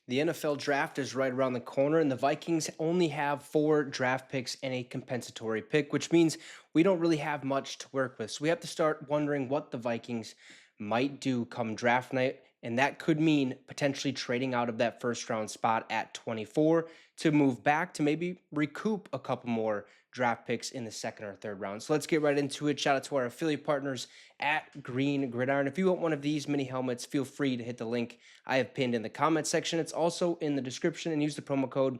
The NFL draft is right around the corner, and the Vikings only have 4 draft picks and a compensatory pick, which means we don't really have much to work with. So we have to start wondering what the Vikings might do come draft night. And that could mean potentially trading out of that first round spot at 24 to move back to maybe recoup a couple more draft picks in the second or third round. So let's get right into it. Shout out to our affiliate partners at Green Gridiron. If you want one of these mini helmets, feel free to hit the link I have pinned in the comment section. It's also in the description, and use the promo code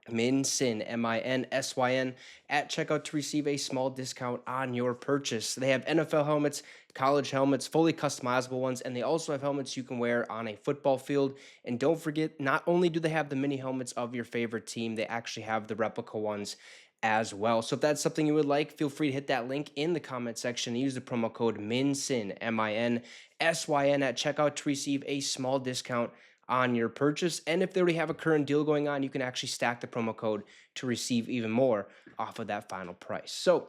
MINSYN, MINSYN, at checkout to receive a small discount on your purchase. They have NFL helmets, college helmets, fully customizable ones, and they also have helmets you can wear on a football field. And don't forget, not only do they have the mini helmets of your favorite team, they actually have the replica ones as well. So if that's something you would like, feel free to hit that link in the comment section and use the promo code MINSYN, MINSYN, at checkout to receive a small discount on your purchase. And if they already have a current deal going on, you can actually stack the promo code to receive even more off of that final price. So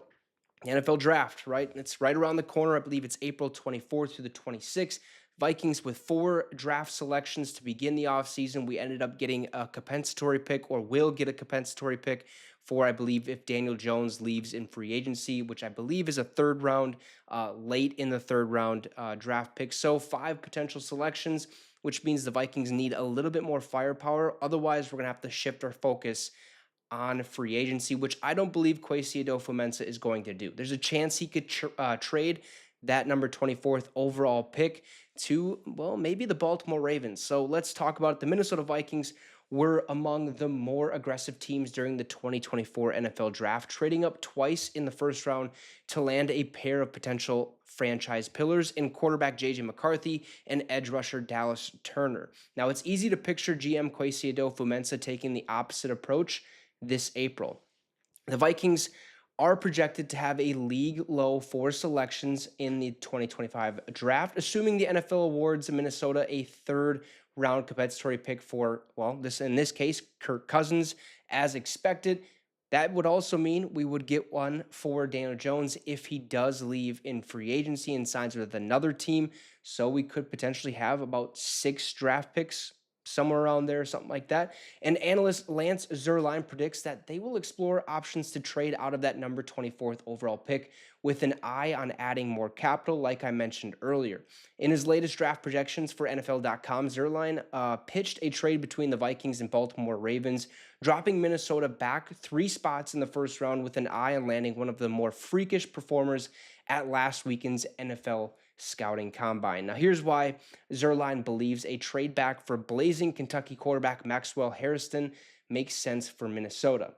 the NFL draft, right? It's right around the corner. I believe it's April 24th through the 26th. Vikings with 4 draft selections to begin the offseason. We ended up getting a compensatory pick, or will get a compensatory pick for, I believe, if Daniel Jones leaves in free agency, which I believe is a third round, late in the third round draft pick. So 5 potential selections, which means the Vikings need a little bit more firepower. Otherwise, we're going to have to shift our focus on free agency, which I don't believe Kwesi Adofo-Mensah is going to do. There's a chance he could trade that number 24th overall pick to, well, maybe the Baltimore Ravens. So let's talk about it. The Minnesota Vikings were among the more aggressive teams during the 2024 NFL draft, trading up twice in the first round to land a pair of potential franchise pillars in quarterback J.J. McCarthy and edge rusher Dallas Turner. Now, it's easy to picture GM Kwesi Adofo-Mensah taking the opposite approach this April. The Vikings are projected to have a league low 4 selections in the 2025 draft, assuming the NFL awards Minnesota a third round compensatory pick for, well, in this case, Kirk Cousins, as expected. That would also mean we would get one for Daniel Jones if he does leave in free agency and signs with another team. So we could potentially have about 6 draft picks, somewhere around there, something like that. And analyst Lance Zierlein predicts that they will explore options to trade out of that number 24th overall pick with an eye on adding more capital, like I mentioned earlier. In his latest draft projections for NFL.com, Zierlein pitched a trade between the Vikings and Baltimore Ravens, dropping Minnesota back 3 spots in the first round with an eye on landing one of the more freakish performers at last weekend's NFL scouting combine. Now, here's why Zierlein believes a trade back for blazing Kentucky quarterback Maxwell Harrison makes sense for Minnesota.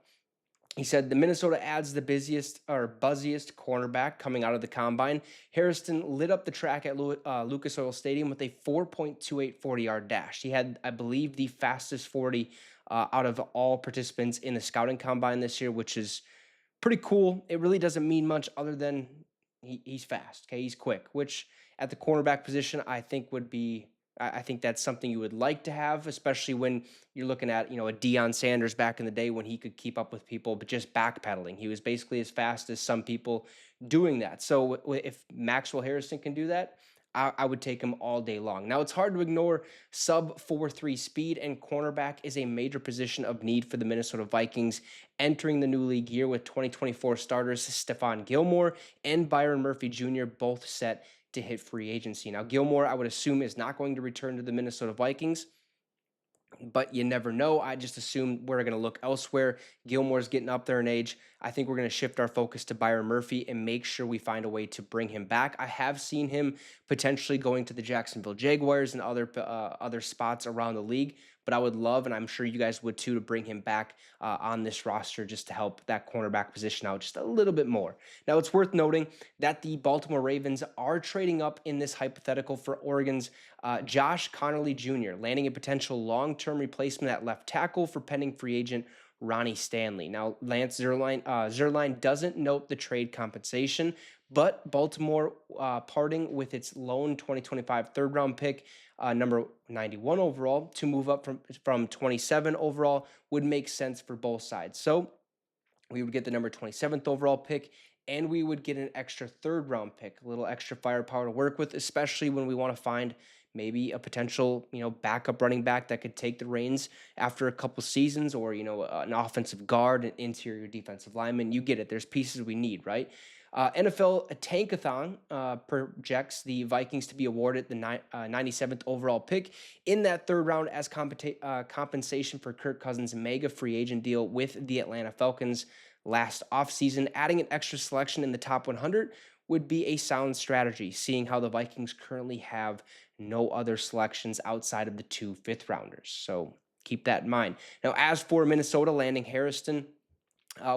He said the Minnesota adds the buzziest cornerback coming out of the combine. Harrison lit up the track at Lucas Oil Stadium with a 4.28 40-yard dash. He had, I believe, the fastest 40 out of all participants in the scouting combine this year, which is pretty cool. It really doesn't mean much other than he's fast. Okay, he's quick, which at the cornerback position I think would be. I think that's something you would like to have, especially when you're looking at, a Deion Sanders back in the day when he could keep up with people, but just backpedaling. He was basically as fast as some people doing that. So if Maxwell Harrison can do that, I would take him all day long. Now, it's hard to ignore sub 4.3 speed, and cornerback is a major position of need for the Minnesota Vikings entering the new league year, with 2024 starters Stephon Gilmore and Byron Murphy Jr. both set to hit free agency. Now, Gilmore, I would assume, is not going to return to the Minnesota Vikings, but you never know. I just assume we're going to look elsewhere. Gilmore's getting up there in age. I think we're going to shift our focus to Byron Murphy and make sure we find a way to bring him back. I have seen him potentially going to the Jacksonville Jaguars and other spots around the league, but I would love, and I'm sure you guys would too, to bring him back on this roster just to help that cornerback position out just a little bit more. Now, it's worth noting that the Baltimore Ravens are trading up in this hypothetical for Oregon's Josh Connerly Jr., landing a potential long-term replacement at left tackle for pending free agent Ronnie Stanley. Now, Lance Zierlein doesn't note the trade compensation, but Baltimore parting with its lone 2025 third-round pick, number 91 overall, to move up from 27 overall would make sense for both sides. So we would get the number 27th overall pick, and we would get an extra third-round pick, a little extra firepower to work with, especially when we want to find maybe a potential, backup running back that could take the reins after a couple seasons, or, an offensive guard, an interior defensive lineman. You get it. There's pieces we need, right? NFL Tankathon projects the Vikings to be awarded the 97th overall pick in that third round as compensation for Kirk Cousins' mega free agent deal with the Atlanta Falcons last offseason. Adding an extra selection in the top 100 would be a sound strategy, seeing how the Vikings currently have no other selections outside of the two fifth rounders. So keep that in mind. Now, as for Minnesota landing Harrison,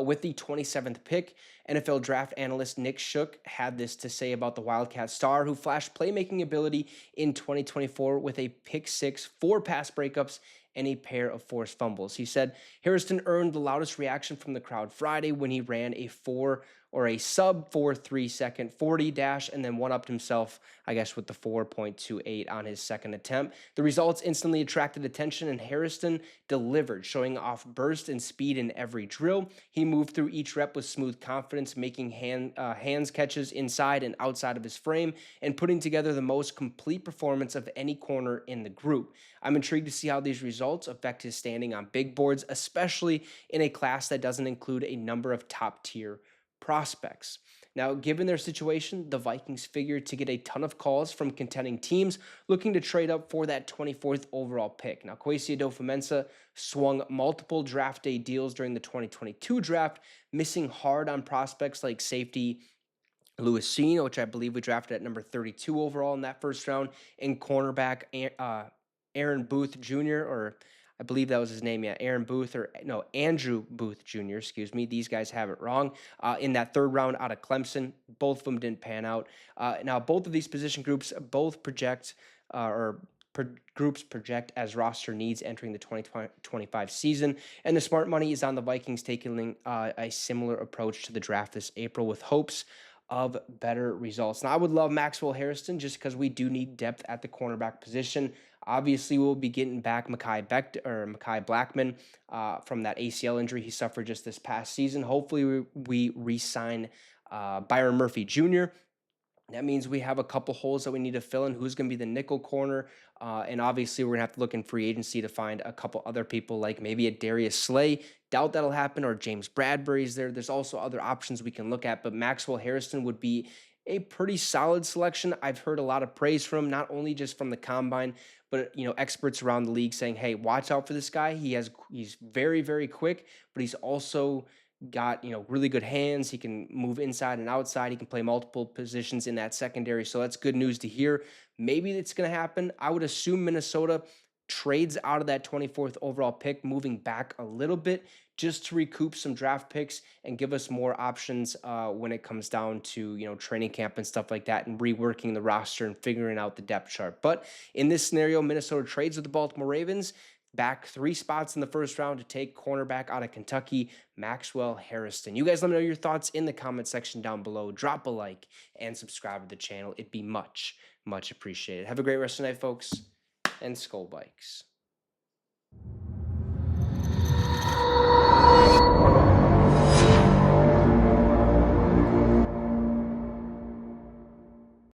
with the 27th pick, NFL draft analyst Nick Shook had this to say about the Wildcat star, who flashed playmaking ability in 2024 with a pick six, four pass breakups, and a pair of forced fumbles. He said Harrison earned the loudest reaction from the crowd Friday when he ran a sub 4.3 second 40 dash and then one-upped himself, I guess, with the 4.28 on his second attempt. The results instantly attracted attention, and Harrison delivered, showing off burst and speed in every drill. He moved through each rep with smooth confidence, making hands catches inside and outside of his frame, and putting together the most complete performance of any corner in the group. I'm intrigued to see how these results affect his standing on big boards, especially in a class that doesn't include a number of top-tier prospects. Now, given their situation, the Vikings figured to get a ton of calls from contending teams looking to trade up for that 24th overall pick. Now, Kwesi Adofo-Mensah swung multiple draft day deals during the 2022 draft, missing hard on prospects like safety Louis Cine, which I believe we drafted at number 32 overall in that first round, and cornerback Aaron Booth Jr., or I believe that was his name, yeah, Aaron Booth, or no, Andrew Booth Jr., excuse me. These guys have it wrong. In that third round out of Clemson, both of them didn't pan out. Now, both of these position groups both groups project as roster needs entering the 2025 season, and the smart money is on the Vikings taking a similar approach to the draft this April with hopes of better results. Now, I would love Maxwell Harrison just because we do need depth at the cornerback position. Obviously, we'll be getting back Mekhi Blackman from that ACL injury he suffered just this past season. Hopefully, we re-sign Byron Murphy Jr. That means we have a couple holes that we need to fill in. Who's going to be the nickel corner? And obviously, we're going to have to look in free agency to find a couple other people, like maybe a Darius Slay. Doubt that'll happen. Or James Bradbury's there. There's also other options we can look at. But Maxwell Harrison would be a pretty solid selection. I've heard a lot of praise from him, not only just from the combine, but experts around the league saying, "Hey, watch out for this guy. He's very, very quick, but he's also got really good hands. He can move inside and outside. He can play multiple positions in that secondary." So that's good news to hear. Maybe it's going to happen. I would assume Minnesota trades out of that 24th overall pick, moving back a little bit just to recoup some draft picks and give us more options when it comes down to training camp and stuff like that, and reworking the roster and figuring out the depth chart. But in this scenario, Minnesota trades with the Baltimore Ravens, back 3 spots in the first round to take cornerback out of Kentucky, Maxwell Harrison. You guys let me know your thoughts in the comment section down below. Drop a like and subscribe to the channel. It'd be much, much appreciated. Have a great rest of the night, folks, and Skull Bikes.